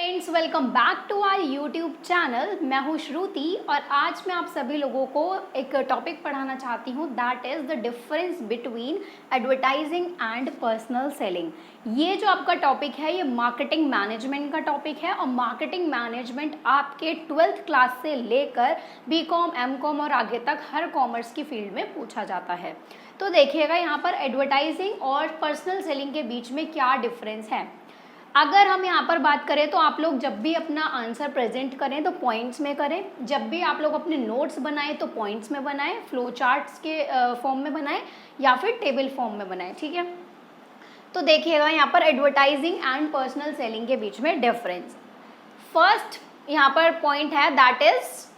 Friends, welcome back to our YouTube channel. मैं हूँ श्रुति और आज मैं आप सभी लोगों को एक टॉपिक पढ़ाना चाहती हूँ, that is the difference between advertising and personal selling. ये जो आपका टॉपिक है ये मार्केटिंग मैनेजमेंट का टॉपिक है और मार्केटिंग मैनेजमेंट आपके 12th क्लास से लेकर बीकॉम, एमकॉम और आगे तक हर कॉमर्स की फील्ड में पूछा जाता है। तो देखिएगा यहाँ पर एडवर्टाइजिंग और पर्सनल सेलिंग के बीच में क्या डिफरेंस है। अगर हम यहाँ पर बात करें तो आप लोग जब भी अपना आंसर प्रेजेंट करें तो पॉइंट्स में करें, जब भी आप लोग अपने नोट्स बनाएं तो पॉइंट्स में बनाएं, फ्लो चार्ट्स के फॉर्म में बनाएं या फिर टेबल फॉर्म में बनाएं, ठीक है। तो देखिएगा यहाँ पर एडवर्टाइजिंग एंड पर्सनल सेलिंग के बीच में डिफरेंस। फर्स्ट यहाँ पर पॉइंट है that is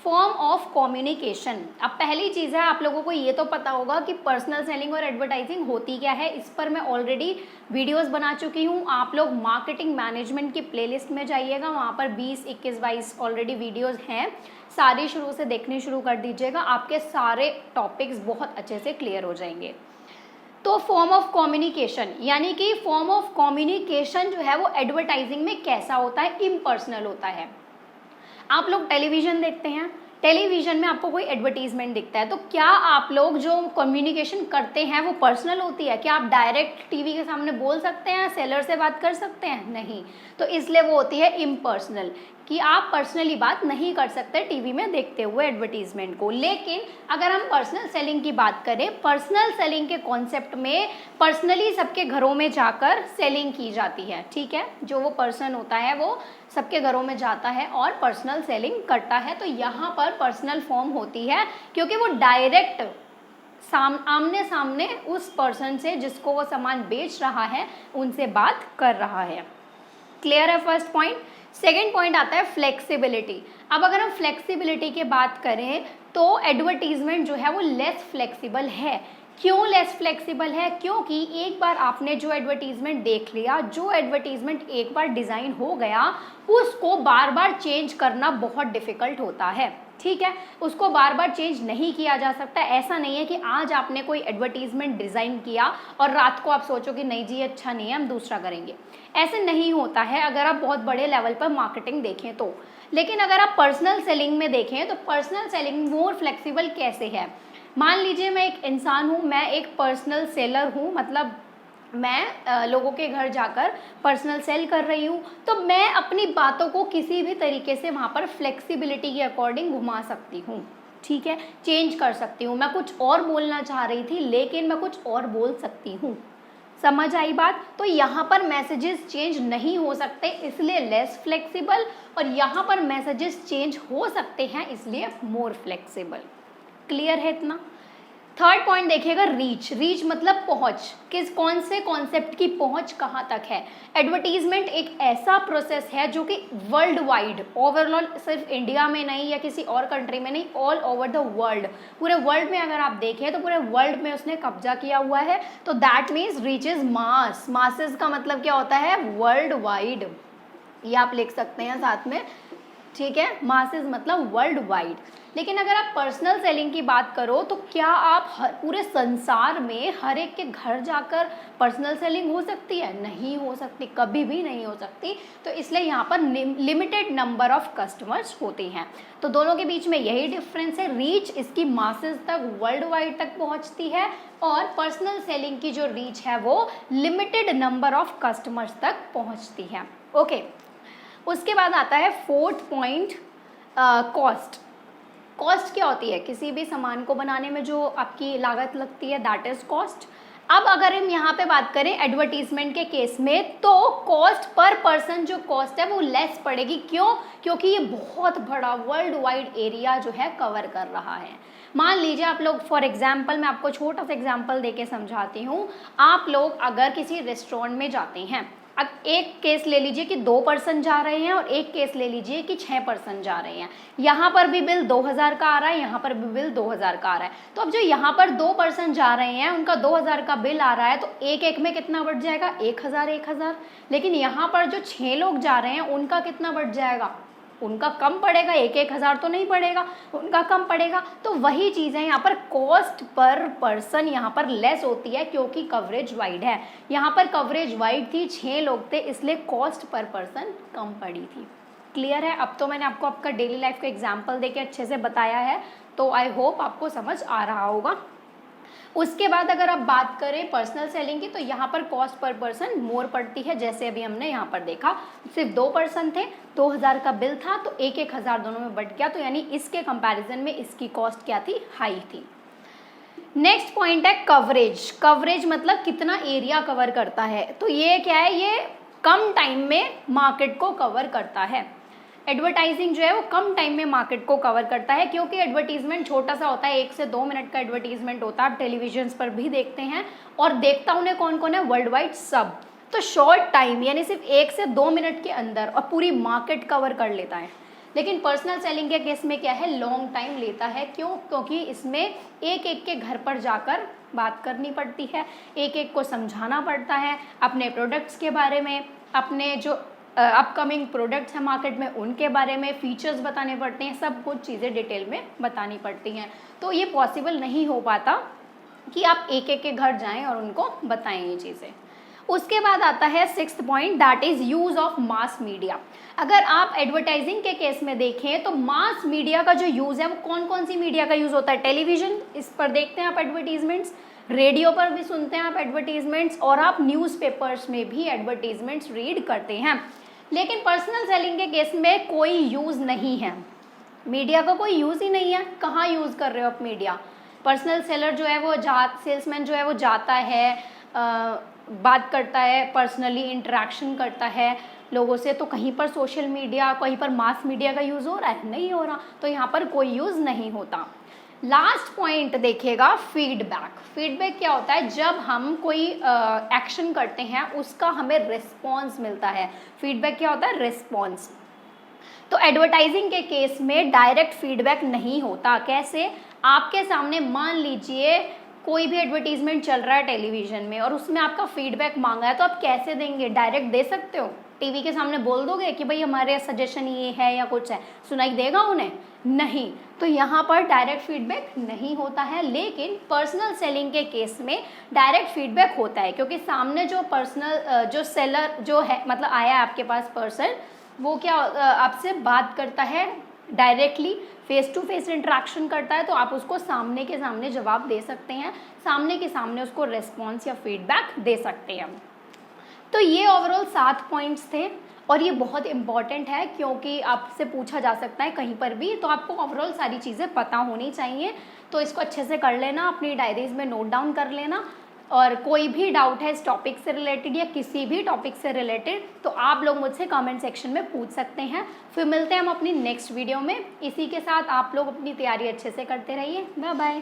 form of communication. अब पहली चीज़ है, आप लोगों को ये तो पता होगा कि पर्सनल सेलिंग और एडवर्टाइजिंग होती क्या है। इस पर मैं ऑलरेडी वीडियोस बना चुकी हूँ। आप लोग मार्केटिंग मैनेजमेंट की प्लेलिस्ट में जाइएगा, वहाँ पर 20, 21, 22 ऑलरेडी वीडियोस हैं। सारी शुरू से देखनी शुरू कर दीजिएगा, आपके सारे टॉपिक्स बहुत अच्छे से क्लियर हो जाएंगे। तो फॉर्म ऑफ कम्युनिकेशन यानी कि फॉर्म ऑफ कम्युनिकेशन जो है वो एडवर्टाइजिंग में कैसा होता है, इम्पर्सनल होता है। आप लोग टेलीविज़न देखते हैं, टेलीविज़न में आपको कोई एडवर्टीजमेंट दिखता है तो क्या आप लोग जो कम्युनिकेशन करते हैं वो पर्सनल होती है? क्या आप डायरेक्ट टीवी के सामने बोल सकते हैं, सेलर से बात कर सकते हैं? नहीं। तो इसलिए वो होती है इम्पर्सनल, कि आप पर्सनली बात नहीं कर सकते टीवी में देखते हुए एडवर्टीजमेंट को। लेकिन अगर हम पर्सनल सेलिंग की बात करें, पर्सनल सेलिंग के कॉन्सेप्ट में पर्सनली सबके घरों में जाकर सेलिंग की जाती है, ठीक है। जो वो पर्सन होता है वो सबके घरों में जाता है और पर्सनल सेलिंग करता है। तो यहाँ पर पर्सनल फॉर्म होती है क्योंकि वो डायरेक्ट आमने सामने उस पर्सन से जिसको वो सामान बेच रहा है उनसे बात कर रहा है। क्लियर है फर्स्ट पॉइंट। सेकेंड पॉइंट आता है फ्लेक्सिबिलिटी। अब अगर हम फ्लेक्सिबिलिटी की बात करें तो एडवर्टीजमेंट जो है वो लेस फ्लेक्सिबल है। क्यों लेस फ्लेक्सिबल है? क्योंकि एक बार आपने जो एडवर्टीजमेंट देख लिया, जो एडवर्टीजमेंट एक बार डिज़ाइन हो गया, उसको बार बार चेंज करना बहुत डिफ़िकल्ट होता है, ठीक है। उसको बार बार चेंज नहीं किया जा सकता। ऐसा नहीं है कि आज आपने कोई एडवर्टीजमेंट डिज़ाइन किया और रात को आप सोचो कि नहीं जी अच्छा नहीं है, हम दूसरा करेंगे। ऐसे नहीं होता है अगर आप बहुत बड़े लेवल पर मार्केटिंग देखें तो। लेकिन अगर आप पर्सनल सेलिंग में देखें तो पर्सनल सेलिंग मोर फ्लेक्सिबल कैसे है। मान लीजिए मैं एक इंसान हूँ, मैं एक पर्सनल सेलर हूँ, मतलब मैं लोगों के घर जाकर पर्सनल सेल कर रही हूँ, तो मैं अपनी बातों को किसी भी तरीके से वहाँ पर फ्लेक्सिबिलिटी के अकॉर्डिंग घुमा सकती हूँ, ठीक है, चेंज कर सकती हूँ। मैं कुछ और बोलना चाह रही थी लेकिन मैं कुछ और बोल सकती हूँ। समझ आई बात? तो यहाँ पर मैसेजेस चेंज नहीं हो सकते इसलिए लेस फ्लेक्सिबल, और यहाँ पर मैसेजेस चेंज हो सकते हैं इसलिए मोर फ्लेक्सिबल। क्लियर है इतना? थर्ड पॉइंट देखिएगा, रीच। रीच मतलब पहुंच, कौन से कॉन्सेप्ट की पहुंच कहाँ तक है। एडवर्टीजमेंट एक ऐसा प्रोसेस है जो कि वर्ल्ड वाइड, ओवरऑल, सिर्फ इंडिया में नहीं या किसी और कंट्री में नहीं, ऑल ओवर द वर्ल्ड, पूरे वर्ल्ड में अगर आप देखें तो पूरे वर्ल्ड में उसने कब्जा किया हुआ है। तो that means reach is mass. Masses का मतलब क्या होता है? World wide. ये आप लिख सकते हैं साथ में, ठीक है। मासेस मतलब वर्ल्ड वाइड। लेकिन अगर आप पर्सनल सेलिंग की बात करो तो क्या आप पूरे संसार में हर एक के घर जाकर पर्सनल सेलिंग हो सकती है? नहीं हो सकती, कभी भी नहीं हो सकती। तो इसलिए यहाँ पर लिमिटेड नंबर ऑफ कस्टमर्स होते हैं। तो दोनों के बीच में यही डिफरेंस है। रीच इसकी मासेस तक, वर्ल्ड वाइड तक पहुँचती है, और पर्सनल सेलिंग की जो रीच है वो लिमिटेड नंबर ऑफ कस्टमर्स तक पहुँचती है। ओके, उसके बाद आता है फोर्थ पॉइंट, कॉस्ट। कॉस्ट क्या होती है? किसी भी सामान को बनाने में जो आपकी लागत लगती है, दैट इज कॉस्ट। अब अगर हम यहाँ पे बात करें एडवर्टीजमेंट के केस में तो कॉस्ट पर पर्सन जो कॉस्ट है वो लेस पड़ेगी। क्यों? क्योंकि ये बहुत बड़ा वर्ल्ड वाइड एरिया जो है कवर कर रहा है। मान लीजिए आप लोग, फॉर एग्जाम्पल मैं आपको छोटा सा एग्जाम्पल देके समझाती हूँ। आप लोग अगर किसी रेस्टोरेंट में जाते हैं, अब एक केस ले लीजिए कि 2 पर्सन जा रहे हैं और एक केस ले लीजिए कि 6 पर्सन जा रहे हैं। यहाँ पर भी बिल 2000 का आ रहा है, यहाँ पर भी बिल 2000 का आ रहा है। तो अब जो यहाँ पर 2 पर्सन जा रहे हैं उनका 2000 का बिल आ रहा है, तो एक एक में कितना बढ़ जाएगा? 1000 1000। लेकिन यहाँ पर जो 6 लोग जा रहे हैं उनका कितना बढ़ जाएगा? उनका कम पड़ेगा, 1,000 तो नहीं पड़ेगा, उनका कम पड़ेगा। तो वही चीज़ है यहाँ पर, कॉस्ट पर पर्सन यहाँ पर लेस होती है क्योंकि कवरेज वाइड है। यहाँ पर कवरेज वाइड थी, 6 लोग थे, इसलिए कॉस्ट पर पर्सन कम पड़ी थी। क्लियर है? अब तो मैंने आपको आपका डेली लाइफ का एग्जाम्पल देके अच्छे से बताया है, तो आई होप आपको समझ आ रहा होगा। उसके बाद अगर आप बात करें पर्सनल सेलिंग की, तो यहाँ पर कॉस्ट पर पर्सन मोर पड़ती है। जैसे अभी हमने यहाँ पर देखा, सिर्फ 2 पर्सन थे, 2,000 का बिल था, तो 1,000 दोनों में बढ़ गया, तो यानी इसके कंपैरिजन में इसकी कॉस्ट क्या थी? हाई थी। नेक्स्ट पॉइंट है कवरेज। कवरेज मतलब कितना एरिया कवर करता है। तो ये क्या है? ये कम टाइम में मार्केट को कवर करता है। एडवर्टाइजिंग जो है वो कम टाइम में मार्केट को कवर करता है, क्योंकि एडवर्टीजमेंट छोटा सा होता है, 1 से 2 मिनट का एडवर्टीजमेंट होता है। आप टेलीविजन पर भी देखते हैं, और देखता उन्हें कौन कौन है? वर्ल्ड वाइड सब। तो शॉर्ट टाइम यानी सिर्फ 1 से 2 मिनट के अंदर और पूरी मार्केट कवर कर लेता है। लेकिन पर्सनल सेलिंग के केस में क्या है? लॉन्ग टाइम लेता है। क्यों? क्योंकि इसमें एक एक के घर पर जाकर बात करनी पड़ती है, एक एक को समझाना पड़ता है अपने प्रोडक्ट्स के बारे में, अपने जो अपकमिंग प्रोडक्ट्स हैं मार्केट में उनके बारे में, फीचर्स बताने पड़ते हैं, सब कुछ चीज़ें डिटेल में बतानी पड़ती हैं। तो ये पॉसिबल नहीं हो पाता कि आप एक एक के घर जाएं और उनको बताएं ये चीज़ें। उसके बाद आता है 6th point, that is use of mass media. अगर आप एडवर्टाइजिंग के केस में देखें तो मास मीडिया का जो यूज़ है वो कौन कौन सी मीडिया का यूज़ होता है? टेलीविज़न, इस पर देखते हैं आप एडवर्टीजमेंट्स, रेडियो पर भी सुनते हैं आप एडवर्टीजमेंट्स, और आप न्यूज़पेपर्स में भी एडवर्टीजमेंट्स रीड करते हैं। लेकिन पर्सनल सेलिंग के केस में कोई यूज़ नहीं है, मीडिया का कोई यूज़ ही नहीं है। कहाँ यूज़ कर रहे हो आप मीडिया? पर्सनल सेलर जो है वो सेल्समैन जो है वो जाता है, बात करता है, पर्सनली इंटरेक्शन करता है लोगों से, तो कहीं पर सोशल मीडिया, कहीं पर मास मीडिया का यूज़ हो रहा है? नहीं हो रहा, तो यहाँ पर कोई यूज़ नहीं होता। लास्ट पॉइंट देखिएगा, फीडबैक। फीडबैक क्या होता है? जब हम कोई एक्शन करते हैं उसका हमें रिस्पॉन्स मिलता है। फीडबैक क्या होता है? रिस्पॉन्स। तो एडवर्टाइजिंग के केस में डायरेक्ट फीडबैक नहीं होता। कैसे? आपके सामने मान लीजिए कोई भी एडवर्टीजमेंट चल रहा है टेलीविजन में और उसमें आपका फीडबैक मांगा है, तो आप कैसे देंगे? डायरेक्ट दे सकते हो? टीवी के सामने बोल दोगे कि भाई हमारे सजेशन ये है या कुछ है, सुनाई देगा उन्हें? नहीं। तो यहाँ पर डायरेक्ट फीडबैक नहीं होता है। लेकिन पर्सनल सेलिंग के केस में डायरेक्ट फीडबैक होता है, क्योंकि सामने जो सेलर जो है, मतलब आया आपके पास पर्सन, वो क्या आपसे बात करता है, directly face to face interaction करता है, तो आप उसको सामने के सामने जवाब दे सकते हैं, सामने के सामने उसको रेस्पॉन्स या फीडबैक दे सकते हैं। तो ये ओवरऑल 7 पॉइंट्स थे, और ये बहुत इंपॉर्टेंट है क्योंकि आपसे पूछा जा सकता है कहीं पर भी, तो आपको ओवरऑल सारी चीज़ें पता होनी चाहिए। तो इसको अच्छे से कर लेना, अपनी डायरीज में नोट डाउन कर लेना, और कोई भी डाउट है इस टॉपिक से रिलेटेड या किसी भी टॉपिक से रिलेटेड, तो आप लोग मुझसे कमेंट सेक्शन में पूछ सकते हैं। फिर मिलते हैं हम अपनी नेक्स्ट वीडियो में। इसी के साथ आप लोग अपनी तैयारी अच्छे से करते रहिए। Bye bye.